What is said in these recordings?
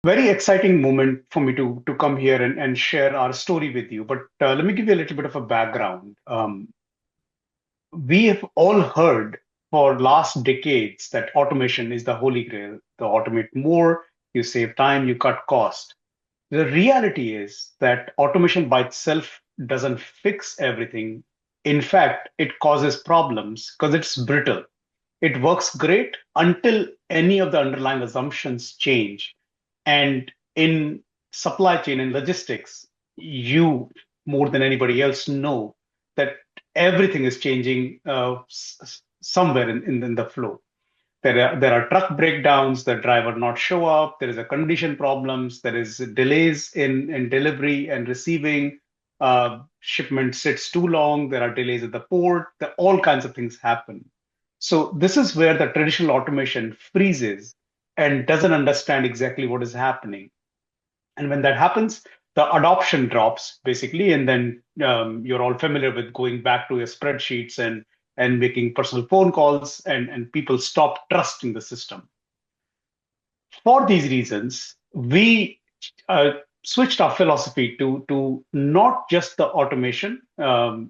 Very exciting moment for me to come here and share our story with you. But let me give you a little bit of a background. We have all heard for last decades that automation is the holy grail. To automate more, you save time, you cut cost. The reality is that automation by itself doesn't fix everything. In fact, it causes problems because it's brittle. It works great until any of the underlying assumptions change. And in supply chain and logistics, you more than anybody else know that everything is changing somewhere in the flow. There are truck breakdowns, the driver not show up, there is a condition problems, there is delays in delivery and receiving, shipment sits too long, there are delays at the port, all kinds of things happen. So this is where the traditional automation freezes and doesn't understand exactly what is happening. And when that happens, the adoption drops basically, and then you're all familiar with going back to your spreadsheets and making personal phone calls, and people stop trusting the system. For these reasons, we switched our philosophy to not just the automation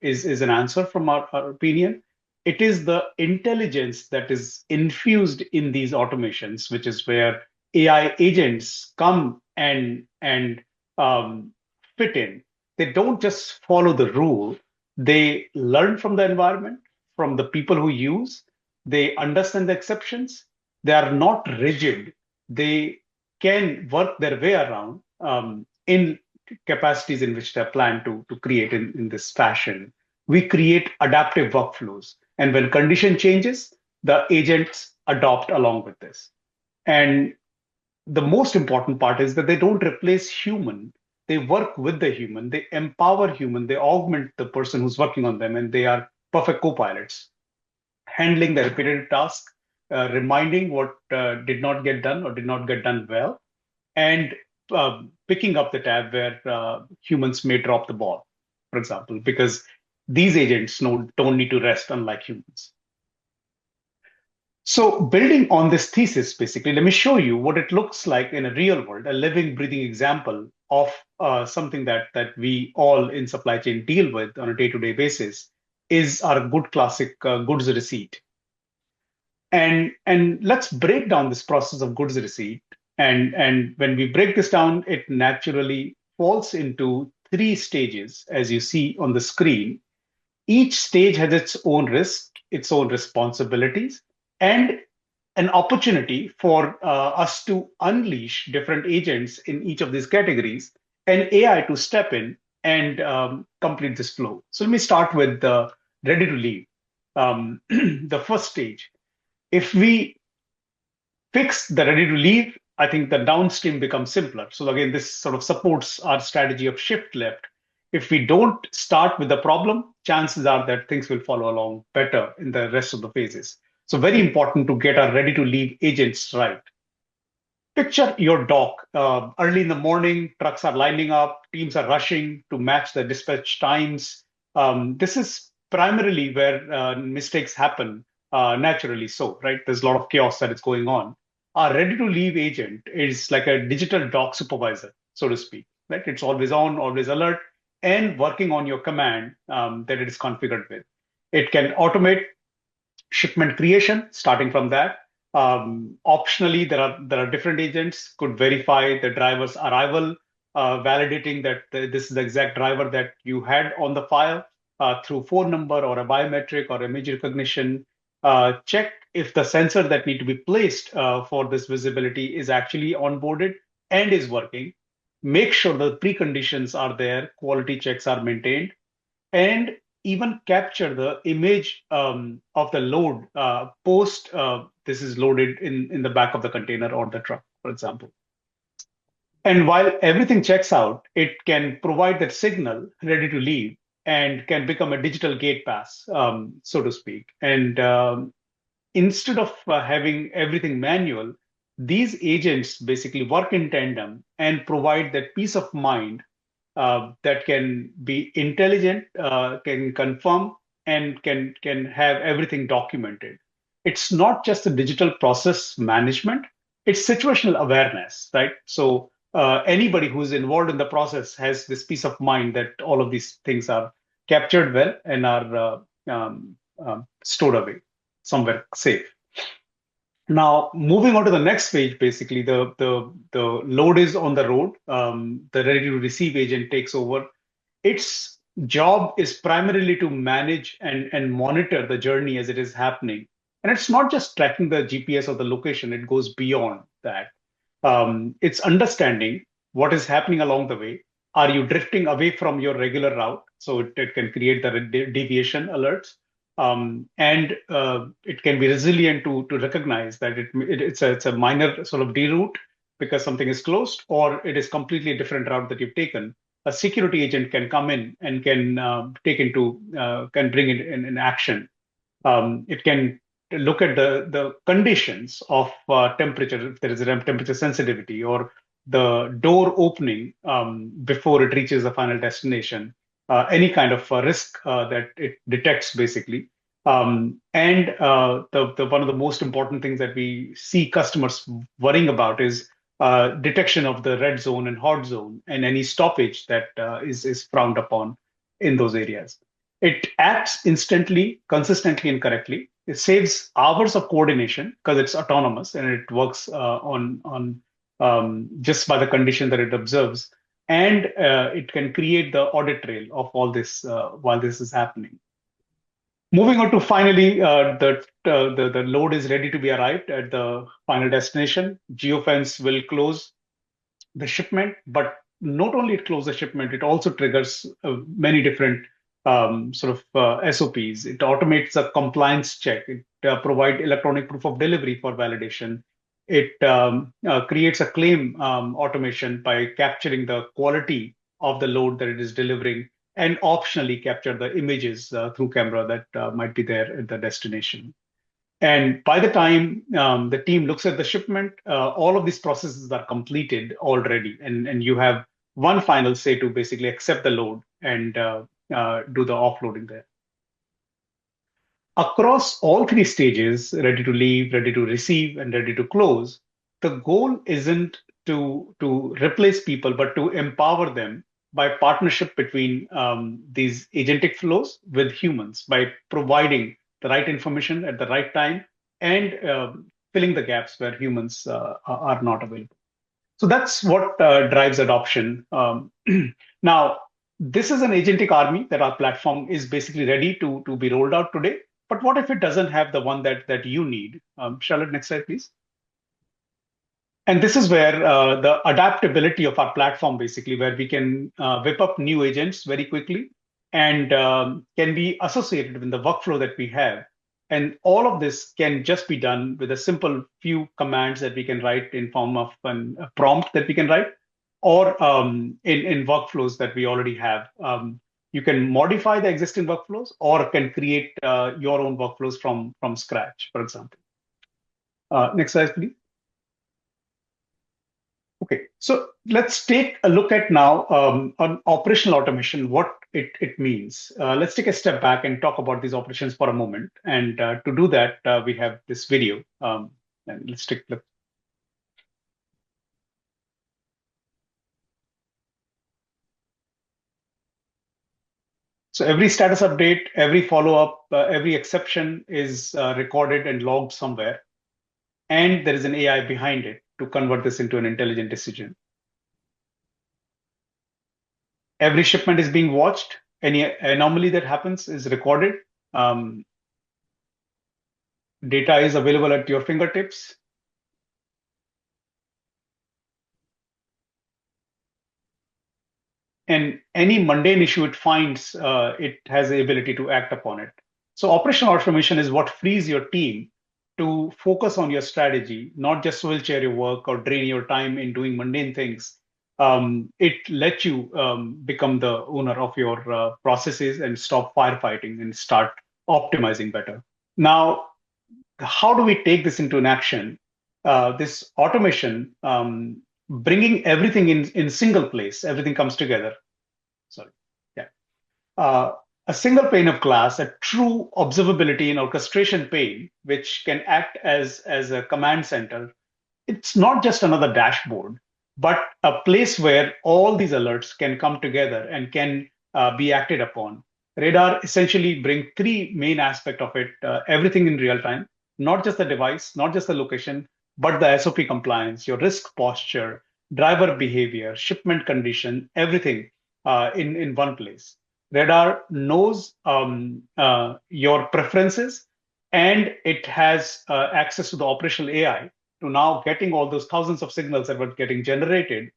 is an answer from our opinion. It is the intelligence that is infused in these automations, which is where AI agents come and fit in. They don't just follow the rule; they learn from the environment, from the people who use. They understand the exceptions. They are not rigid. They can work their way around in capacities in which they're planned to create in this fashion. We create adaptive workflows. And when condition changes, the agents adopt along with this. And the most important part is that they don't replace human. They work with the human. They empower human. They augment the person who's working on them, and they are perfect co-pilots handling the repetitive task, reminding what did not get done or did not get done well, and picking up the tab where humans may drop the ball, for example, because these agents don't need to rest, unlike humans. So, building on this thesis, basically, let me show you what it looks like in a real world, a living, breathing example of something that we all in supply chain deal with on a day-to-day basis is our good classic goods receipt. And let's break down this process of goods receipt. And when we break this down, it naturally falls into three stages, as you see on the screen. Each stage has its own risk, its own responsibilities, and an opportunity for us to unleash different agents in each of these categories and AI to step in and complete this flow. So let me start with the ready to leave. The first stage. If we fix the ready to leave, I think the downstream becomes simpler. So again, this sort of supports our strategy of shift left. If we don't start with the problem, chances are that things will follow along better in the rest of the phases. So very important to get our ready to leave agents right. Picture your dock. Early in the morning, trucks are lining up, teams are rushing to match the dispatch times. This is primarily where mistakes happen naturally. So, right, there's a lot of chaos that is going on. Our ready to leave agent is like a digital dock supervisor, so to speak. Right, it's always on, always alert, and working on your command that it is configured with. It can automate shipment creation, starting from that. Optionally, there are different agents could verify the driver's arrival, validating that this is the exact driver that you had on the file through phone number or a biometric or image recognition. Check if the sensor that need to be placed for this visibility is actually onboarded and is working. Make sure the preconditions are there, quality checks are maintained, and even capture the image of the load post this is loaded in the back of the container or the truck, for example. And while everything checks out, it can provide that signal ready to leave and can become a digital gate pass, so to speak. And instead of having everything manual, these agents basically work in tandem and provide that peace of mind that can be intelligent, can confirm, and can have everything documented. It's not just a digital process management. It's situational awareness, right? So anybody who's involved in the process has this peace of mind that all of these things are captured well and are stored away somewhere safe. Now, moving on to the next page, basically the load is on the road. The ready to receive agent takes over. Its job is primarily to manage and monitor the journey as it is happening. And it's not just tracking the GPS or the location, it goes beyond that. It's understanding what is happening along the way. Are you drifting away from your regular route? So it can create the deviation alerts. And it can be resilient to recognize that it's a minor sort of deroute because something is closed, or it is completely a different route that you've taken. A security agent can come in and can can bring it in action. It can look at the conditions of temperature, if there is a temperature sensitivity, or the door opening before it reaches the final destination, any kind of risk that it detects, basically. And the one of the most important things that we see customers worrying about is detection of the red zone and hot zone, and any stoppage that is frowned upon in those areas. It acts instantly, consistently, and correctly. It saves hours of coordination because it's autonomous and it works on just by the condition that it observes, and it can create the audit trail of all this while this is happening. Moving on to finally, the load is ready to be arrived at the final destination. Geofence will close the shipment, but not only it closes the shipment, it also triggers many different sort of SOPs. It automates a compliance check. It provides electronic proof of delivery for validation. It creates a claim automation by capturing the quality of the load that it is delivering, and optionally capture the images through camera that might be there at the destination. And by the time the team looks at the shipment, all of these processes are completed already, and you have one final say to basically accept the load and do the offloading there. Across all three stages, ready to leave, ready to receive, and ready to close, the goal isn't to replace people, but to empower them by partnership between these agentic flows with humans by providing the right information at the right time and filling the gaps where humans are not available. So that's what drives adoption. Now, this is an agentic army that our platform is basically ready to be rolled out today. But what if it doesn't have the one that you need? Charlotte, next slide, please. And this is where the adaptability of our platform, basically, where we can whip up new agents very quickly and can be associated with the workflow that we have. And all of this can just be done with a simple few commands that we can write in form of a prompt that we can write, or in workflows that we already have. You can modify the existing workflows or can create your own workflows from scratch, for example. Next slide, please. Okay, so let's take a look at now on operational automation, what it means. Let's take a step back and talk about these operations for a moment. And to do that, we have this video. And let's take a look. So every status update, every follow-up, every exception is recorded and logged somewhere. And there is an AI behind it to convert this into an intelligent decision. Every shipment is being watched. Any anomaly that happens is recorded. Um, Data is available at your fingertips. And any mundane issue it finds, it has the ability to act upon it. So operational automation is what frees your team to focus on your strategy, not just wheelchair your work or drain your time in doing mundane things. It lets you become the owner of your processes and stop firefighting and start optimizing better. Now, how do we take this into an action? This automation, bringing everything in single place, everything comes together. Sorry. Yeah. Uh, a single pane of glass, a true observability and orchestration pane, which can act as a command center it's not just another dashboard, but a place where all these alerts can come together and can be acted upon. Radar essentially bring three main aspects of it: everything in real time, not just the device, not just the location, but the SOP compliance, your risk posture, driver behavior, shipment condition, everything in one place. Radar knows your preferences, and it has access to the operational AI to now getting all those thousands of signals that were getting generated.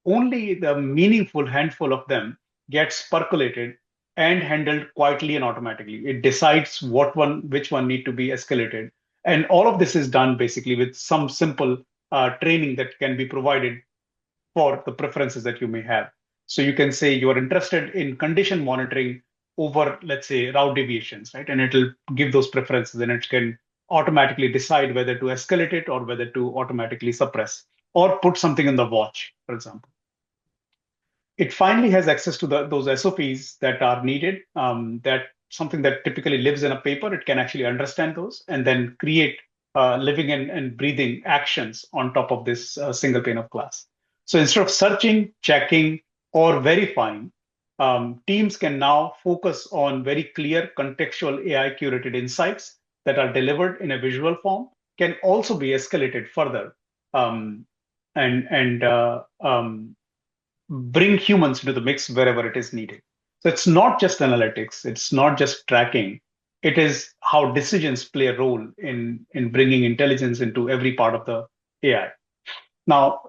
Only the meaningful handful of them gets percolated and handled quietly and automatically. It decides which one need to be escalated. And all of this is done basically with some simple training that can be provided for the preferences that you may have. So you can say you are interested in condition monitoring over, let's say, route deviations, right? And it'll give those preferences and it can automatically decide whether to escalate it or whether to automatically suppress or put something in the watch, for example. It finally has access to those SOPs that are needed, that something that typically lives in a paper, it can actually understand those and then create living and breathing actions on top of this single pane of glass. So instead of searching, checking, or verifying, teams can now focus on very clear contextual AI curated insights that are delivered in a visual form, can also be escalated further, um, and bring humans into the mix wherever it is needed. So it's not just analytics, it's not just tracking, it is how decisions play a role in bringing intelligence into every part of the AI. Now,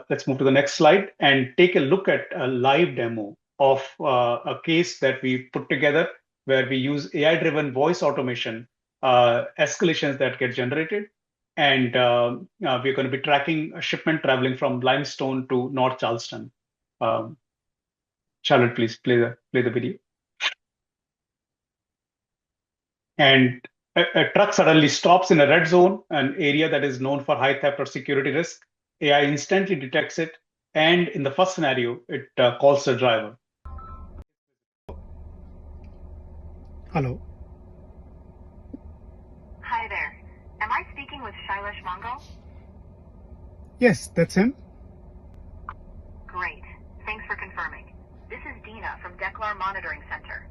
let's move to the next slide and take a look at a live demo of a case that we put together where we use AI-driven voice automation escalations that get generated. And we're going to be tracking a shipment traveling from Limestone to North Charleston. Um, Charlotte, please play the video. And a truck suddenly stops in a red zone, an area that is known for high theft or security risk. AI instantly detects it, and in the first scenario, it calls the driver. Hello. Hi there. Am I speaking with Shailesh Mangal? Yes, that's him. Great. Thanks for confirming. This is Dina from Decklar Monitoring Center.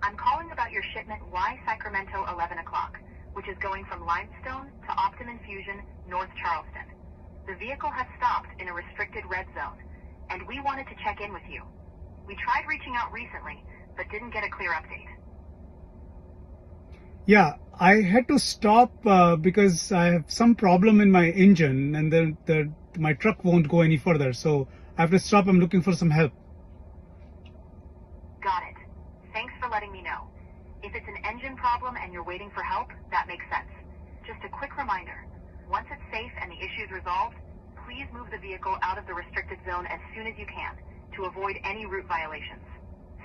I'm calling about your shipment Y Sacramento 11 o'clock, which is going from Limestone to Optimum Fusion, North Charleston. The vehicle has stopped in a restricted red zone, and we wanted to check in with you. We tried reaching out recently, but didn't get a clear update. Yeah, I had to stop because I have some problem in my engine, and then my truck won't go any further. So I have to stop. I'm looking for some help. Got it. Thanks for letting me know. If it's an engine problem and you're waiting for help, that makes sense. Just a quick reminder. Once it's safe and the issue is resolved, please move the vehicle out of the restricted zone as soon as you can to avoid any route violations.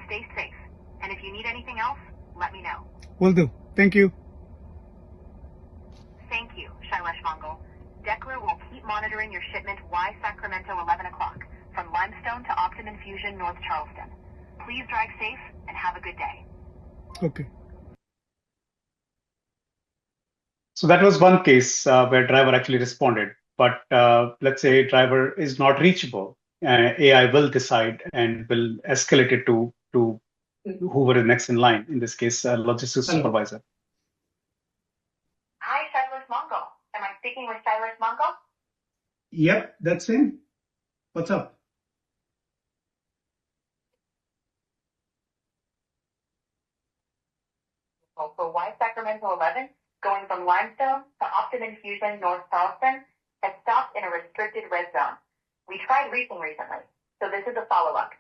Stay safe. And if you need anything else, let me know. Will do. Thank you. Thank you, Shailesh Mangal. Decklar will keep monitoring your shipment Y Sacramento 11 o'clock from Limestone to Optimum Fusion, North Charleston. Please drive safe and have a good day. Okay. So that was one case where driver actually responded. But let's say driver is not reachable. AI will decide and will escalate it to whoever is next in line. In this case, logistics supervisor. Hi, Shailesh Mangal. Am I speaking with Shailesh Mangal? Yep, that's him. What's up? For Y Sacramento 11, going from Limestone to Optimum Fusion, North Charleston, has stopped in a restricted red zone. We tried reaching recently, so this is a follow-up.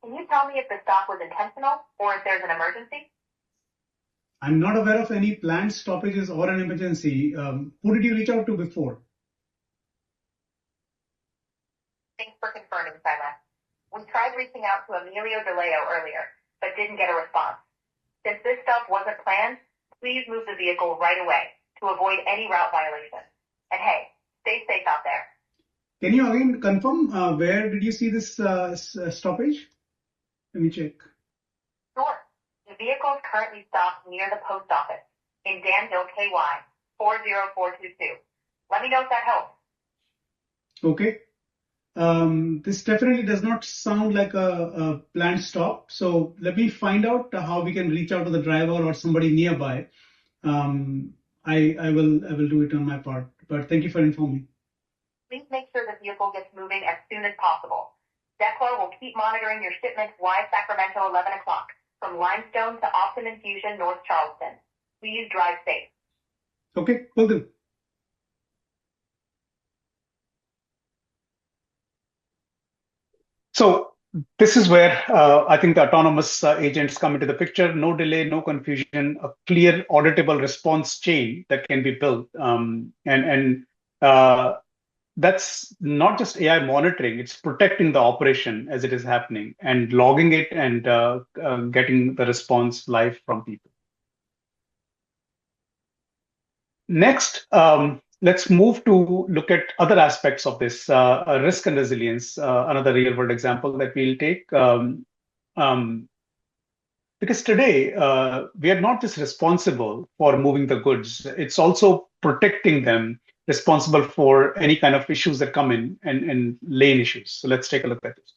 Can you tell me if the stop was intentional or if there's an emergency? I'm not aware of any planned stoppages or an emergency. Who did you reach out to before? Thanks for confirming, Silas. We tried reaching out to Emilio DeLeo earlier, but didn't get a response. Since this stuff wasn't planned, please move the vehicle right away to avoid any route violation. And hey, stay safe out there. Can you again confirm where did you see this stoppage? Let me check. Sure. The vehicle is currently stopped near the post office in Danville, KY 40422. Let me know if that helps. Okay. This definitely does not sound like a planned stop. So let me find out how we can reach out to the driver or somebody nearby. Um, I will do it on my part. But thank you for informing. Please make sure the vehicle gets moving as soon as possible. Decklar will keep monitoring your shipment Y Sacramento 11 o'clock from Limestone to Optimum Fusion, North Charleston. Please drive safe. Okay, will do. So this is where I think the autonomous agents come into the picture. No delay, no confusion, a clear, auditable response chain that can be built. And that's not just AI monitoring; it's protecting the operation as it is happening and logging it and getting the response live from people. Next, let's move to look at other aspects of this risk and resilience. Another real world example that we'll take. Um, because today we are not just responsible for moving the goods, it's also protecting them, responsible for any kind of issues that come in and lane issues. So let's take a look at this.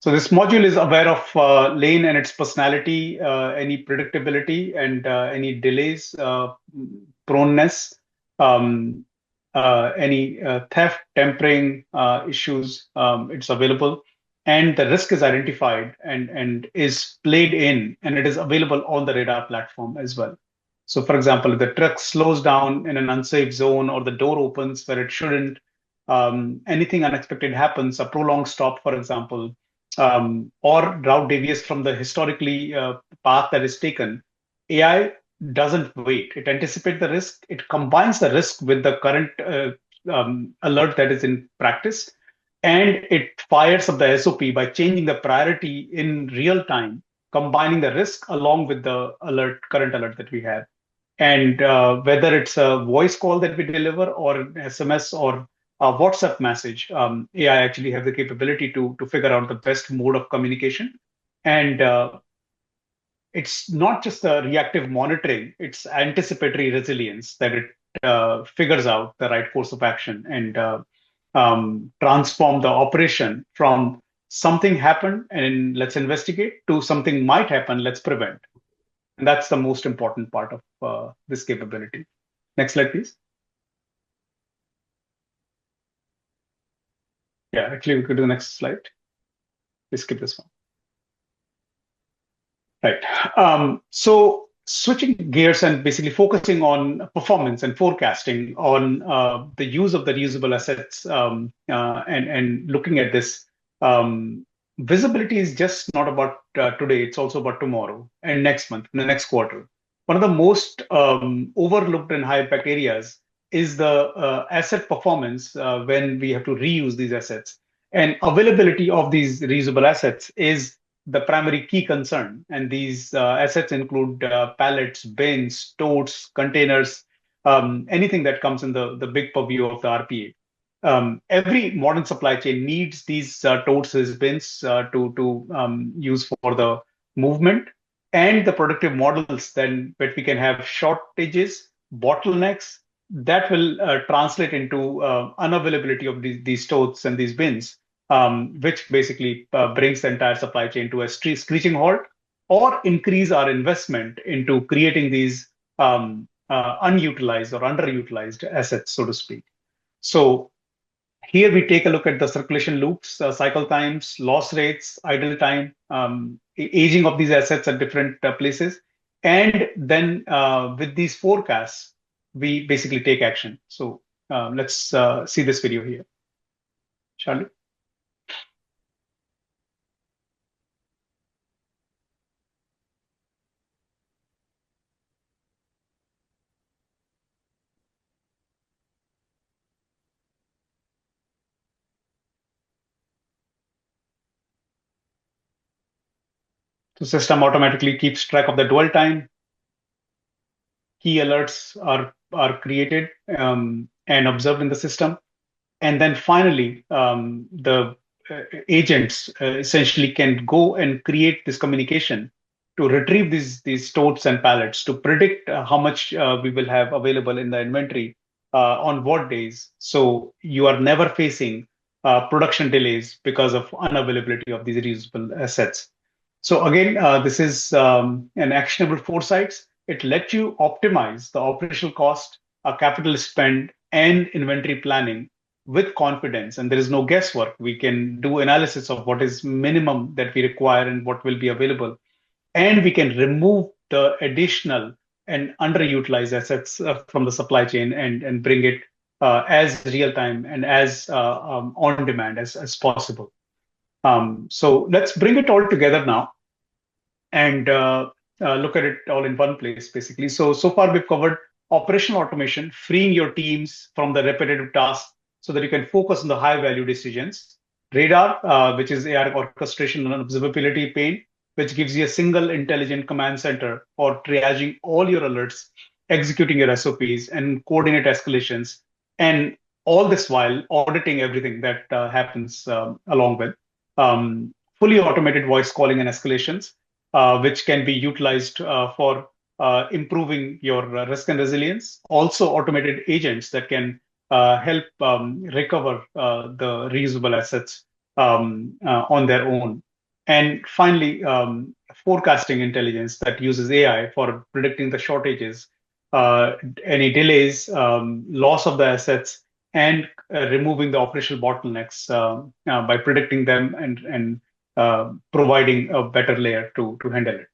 So this module is aware of lane and its personality, any predictability, and any delays, proneness, um, any theft, tampering issues. It's available, and the risk is identified and is played in, and it is available on the radar platform as well. So, for example, if the truck slows down in an unsafe zone or the door opens where it shouldn't, anything unexpected happens, a prolonged stop, for example, or route deviates from the historically path that is taken, AI doesn't wait. It anticipates the risk. It combines the risk with the current alert that is in practice, and it fires up the SOP by changing the priority in real time, combining the risk along with the current alert that we have. And whether it's a voice call that we deliver or an SMS or a WhatsApp message, AI actually have the capability to figure out the best mode of communication. And it's not just the reactive monitoring, it's anticipatory resilience that it figures out the right course of action and transform the operation from something happened and let's investigate to something might happen, let's prevent. And that's the most important part of this capability. Next slide, please. Yeah, actually, we could do the next slide. Please skip this one. Right. So switching gears and basically focusing on performance and forecasting on the use of the reusable assets and looking at this. Visibility is just not about today, it's also about tomorrow and next month, the next quarter. One of the most overlooked and high impact areas is the asset performance when we have to reuse these assets. And availability of these reusable assets is the primary key concern. And these assets include pallets, bins, totes, containers, anything that comes in the big purview of the RPA. Every modern supply chain needs these totes, these bins to use for the movement and the productive models. Then, but we can have shortages, bottlenecks that will translate into unavailability of these totes and these bins, which basically brings the entire supply chain to a screeching halt, or increase our investment into creating these unutilized or underutilized assets, so to speak. So here we take a look at the circulation loops, cycle times, loss rates, idle time, aging of these assets at different places. And then with these forecasts, we basically take action. So let's see this video here. Charlie? The system automatically keeps track of the dwell time. Key alerts are created and observed in the system. And then finally, the agents essentially can go and create this communication to retrieve these totes and pallets to predict how much we will have available in the inventory on what days. So you are never facing production delays because of unavailability of these reusable assets. So again, this is an actionable foresights. It lets you optimize the operational cost, capital spend, and inventory planning with confidence. And there is no guesswork. We can do analysis of what is minimum that we require and what will be available, and we can remove the additional and underutilized assets from the supply chain and bring it as real time and as on demand as possible. So let's bring it all together now and look at it all in one place, basically. So far we've covered operational automation, freeing your teams from the repetitive tasks so that you can focus on the high value decisions. Radar, which is AI orchestration and observability pane, which gives you a single intelligent command center for triaging all your alerts, executing your SOPs, and coordinate escalations, and all this while auditing everything that happens along with. Fully automated voice calling and escalations, which can be utilized for improving your risk and resilience. Also, automated agents that can help recover the reusable assets on their own. And finally, forecasting intelligence that uses AI for predicting the shortages, any delays, loss of the assets, and removing the operational bottlenecks by predicting them and providing a better layer to handle it.